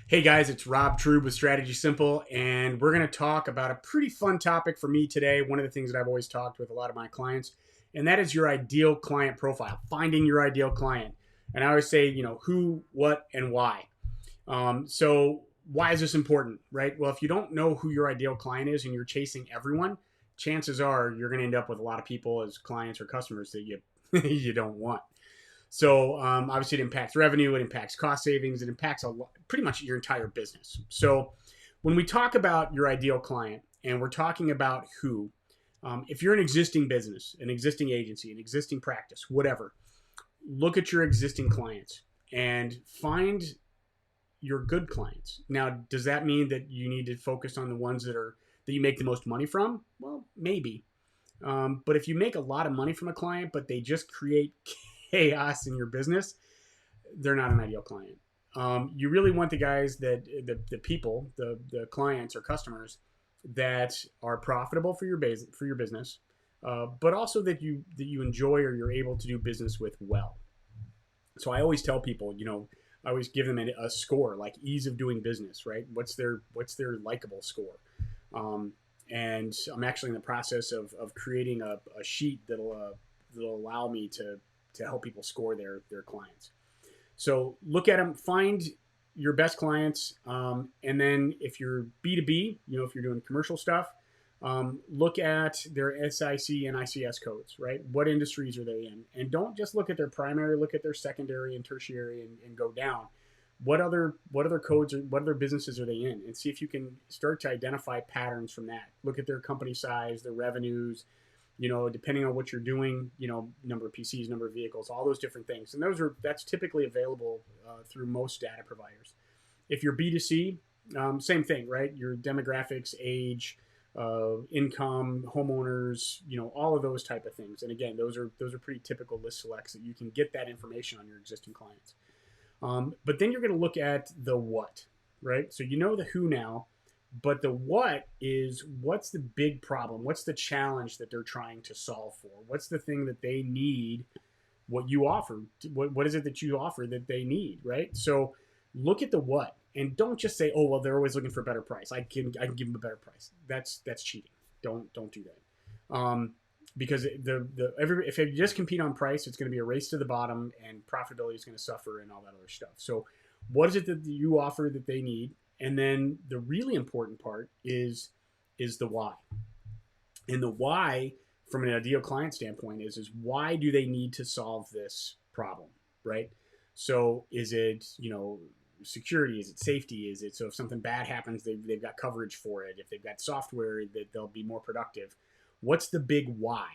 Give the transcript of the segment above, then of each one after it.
Hey guys, it's Rob Trube with Strategy Simple, and we're going to talk about a pretty fun topic for me today. One of the things that I've always talked with a lot of my clients, and that is your ideal client profile, finding your ideal client. And I always say, who, what, and why. So, why is this important, right? Well, if you don't know who your ideal client is and you're chasing everyone, chances are you're going to end up with a lot of people as clients or customers that you you don't want. So obviously, it impacts revenue, it impacts cost savings, it impacts pretty much your entire business. So when we talk about your ideal client, and we're talking about who, if you're an existing business, an existing agency, an existing practice, whatever, look at your existing clients and find your good clients. Now, does that mean that you need to focus on the ones that you make the most money from? Well, maybe. But if you make a lot of money from a client, but they just create chaos in your business, they're not an ideal client. You really want the guys the people, the clients or customers that are profitable for your business, but also that you enjoy or you're able to do business with well. So I always tell people, I always give them a score like ease of doing business, right? What's their likable score? And I'm actually in the process of creating a sheet that'll allow me to help people score their clients. So look at them, find your best clients, and then if you're B2B, if you're doing commercial stuff, look at their SIC and ICS codes, right? What industries are they in? And don't just look at their primary, look at their secondary and tertiary and go down. What other codes or what other businesses are they in? And see if you can start to identify patterns from that. Look at their company size, their revenues, depending on what you're doing, number of PCs, number of vehicles, all those different things. And that's typically available through most data providers. If you're B2C, same thing, right? Your demographics, age, income, homeowners, all of those type of things. And again, those are pretty typical list selects that you can get that information on your existing clients. But then you're going to look at the what, right? So you know the who now, but the what is what's the big problem? What's the challenge that they're trying to solve for? What's the thing that they need? What you offer? What is it that you offer that they need, right? So look at the what, and don't just say, "Oh, well, they're always looking for a better price. I can give them a better price." That's cheating. Don't do that. Because if you just compete on price, it's going to be a race to the bottom, and profitability is going to suffer, and all that other stuff. So, what is it that you offer that they need? And then the really important part is the why. And the why, from an ideal client standpoint, is why do they need to solve this problem, right? So is it security? Is it safety? Is it so if something bad happens, they've got coverage for it? If they've got software, that they'll be more productive. What's the big why?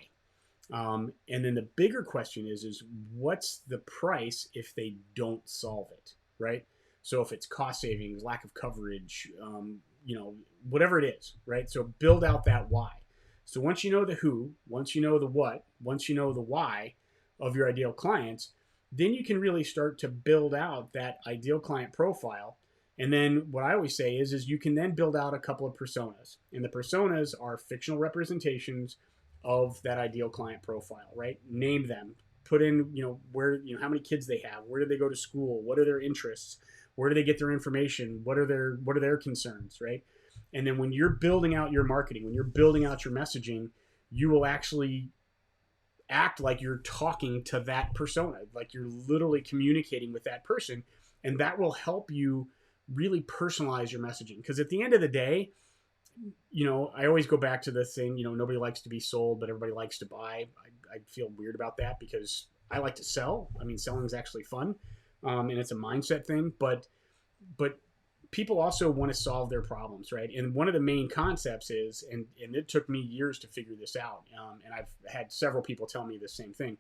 And then the bigger question is what's the price if they don't solve it, right? So if it's cost savings, lack of coverage, whatever it is, right? So build out that why. So once you know the who, once you know the what, once you know the why of your ideal clients, then you can really start to build out that ideal client profile. And then what I always say is you can then build out a couple of personas. And the personas are fictional representations of that ideal client profile, right? Name them, put in, where, how many kids they have, where do they go to school, what are their interests, where do they get their information, what are their concerns, right? And then when you're building out your marketing, when you're building out your messaging, you will actually act like you're talking to that persona, like you're literally communicating with that person, and that will help you really personalize your messaging. Because at the end of the day, I always go back to the thing, nobody likes to be sold, but everybody likes to buy. I feel weird about that because I like to sell. I mean, selling is actually fun, and it's a mindset thing, but people also want to solve their problems, right? And one of the main concepts is, and it took me years to figure this out, and I've had several people tell me the same thing.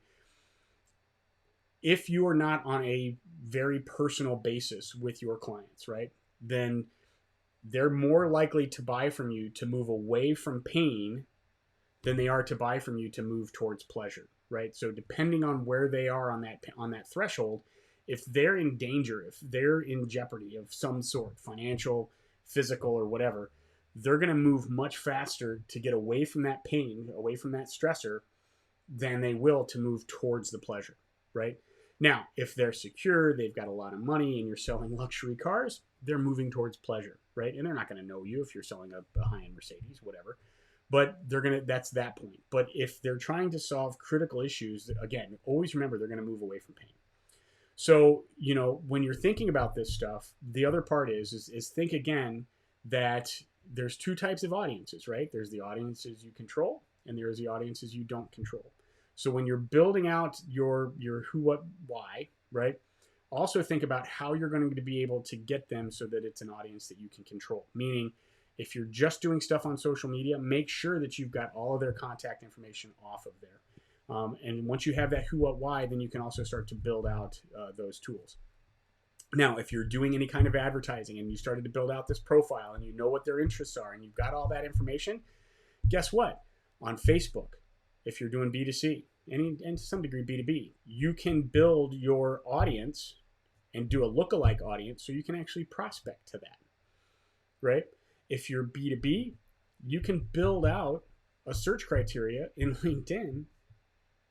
If you are not on a very personal basis with your clients, right, then they're more likely to buy from you to move away from pain than they are to buy from you to move towards pleasure, right? So depending on where they are on that threshold, if they're in danger, if they're in jeopardy of some sort, financial, physical, or whatever, they're going to move much faster to get away from that pain, away from that stressor, than they will to move towards the pleasure, right? Now, if they're secure, they've got a lot of money, and you're selling luxury cars, they're moving towards pleasure, right? And they're not going to know you if you're selling a high-end Mercedes, whatever. But that's that point. But if they're trying to solve critical issues, again, always remember they're going to move away from pain. So, when you're thinking about this stuff, the other part is think again that there's two types of audiences, right? There's the audiences you control, and there's the audiences you don't control. So when you're building out your who, what, why, right? Also think about how you're going to be able to get them so that it's an audience that you can control. Meaning, if you're just doing stuff on social media, make sure that you've got all of their contact information off of there. And once you have that who, what, why, then you can also start to build out those tools. Now, if you're doing any kind of advertising and you started to build out this profile and you know what their interests are and you've got all that information, guess what? On Facebook, if you're doing B2C and to some degree B2B, you can build your audience and do a lookalike audience so you can actually prospect to that, right? If you're B2B, you can build out a search criteria in LinkedIn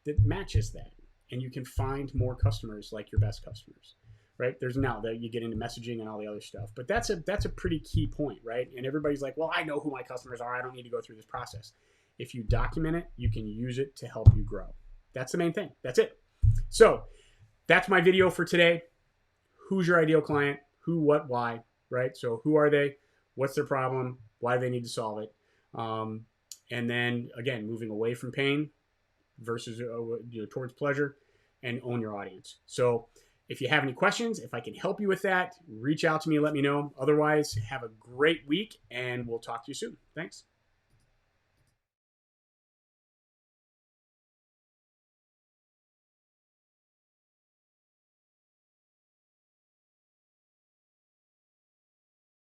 that matches that, and you can find more customers like your best customers, right? There's now that you get into messaging and all the other stuff, but that's a pretty key point, right? And everybody's like, well, I know who my customers are. I don't need to go through this process. If you document it, you can use it to help you grow. That's the main thing. That's it. So that's my video for today. Who's your ideal client? Who, what, why, right? So who are they? What's their problem? Why do they need to solve it? And then again, moving away from pain versus towards pleasure, and own your audience. So if you have any questions, if I can help you with that, reach out to me, let me know. Otherwise, have a great week, and we'll talk to you soon. Thanks.